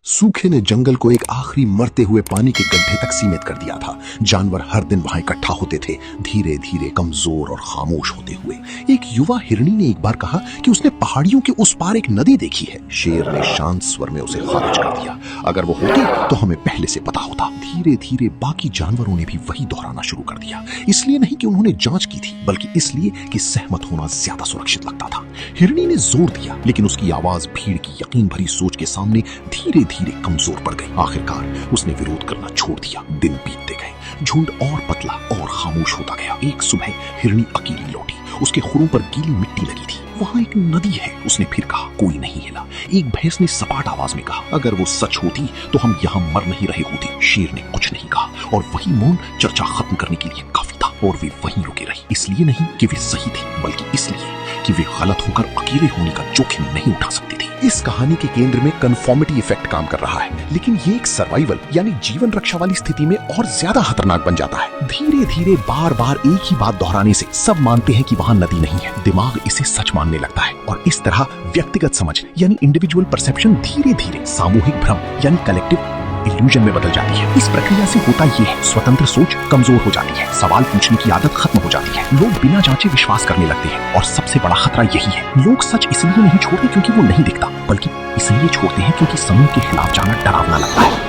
सूखे ने जंगल को एक आखिरी मरते हुए पानी के गड्ढे तक सीमित कर दिया था। जानवर हर दिन वहां इकट्ठा होते थे, धीरे धीरे कमजोर और खामोश होते हुए। एक युवा हिरनी ने एक बार कहा कि उसने पहाड़ियों के उस पार एक नदी देखी है। शेर ने शांत स्वर में उसे खारिज कर दिया। अगर वो होती तो हमें पहले से पता होता। धीरे धीरे बाकी जानवरों ने भी वही दोहराना शुरू कर दिया। इसलिए नहीं कि उन्होंने जांच की थी, बल्कि इसलिए कि सहमत होना ज्यादा सुरक्षित लगता था। हिरनी ने जोर दिया, लेकिन उसकी आवाज भीड़ की यकीन भरी सोच के सामने धीरे धीरे कमजोर पड़ गई। आखिरकार उसने विरोध करना छोड़ दिया। दिन बीतते गए, झुंड और पतला और खामोश होता गया। एक सुबह हिरनी अकेली लौटी। उसके खुरों पर गीली मिट्टी लगी थी। वहां एक नदी है, उसने फिर कहा। कोई नहीं हिला। एक भैंस ने सपाट आवाज में कहा, अगर वो सच होती तो हम यहाँ मर नहीं रहे होते। शेर ने कुछ नहीं कहा, और वही मौन चर्चा खत्म करने के लिए काफी था। और वे वहीं रुके रहे, इसलिए नहीं कि वे सही थे, बल्कि इसलिए कि वे गलत होकर अकेले होने का जोखिम नहीं उठा सकती थी। इस कहानी के केंद्र में कन्फॉर्मिटी इफेक्ट काम कर रहा है, लेकिन ये एक सर्वाइवल यानी जीवन रक्षा वाली स्थिति में और ज्यादा खतरनाक बन जाता है। धीरे धीरे बार बार एक ही बात दोहराने से सब मानते हैं कि वहां नदी नहीं है। दिमाग इसे सच मानने लगता है, और इस तरह व्यक्तिगत समझ यानी इंडिविजुअल परसेप्शन धीरे धीरे सामूहिक भ्रम यानी कलेक्टिव इल्यूजन में बदल जाती है। इस प्रक्रिया से होता यह है, स्वतंत्र सोच कमजोर हो जाती है, सवाल पूछने की आदत खत्म हो जाती है, लोग बिना जांचे विश्वास करने लगते हैं। और सबसे बड़ा खतरा यही है, लोग सच इसलिए नहीं छोड़ते क्योंकि वो नहीं दिखता, बल्कि इसलिए छोड़ते हैं क्योंकि समूह के खिलाफ जाना डरावना लगता है।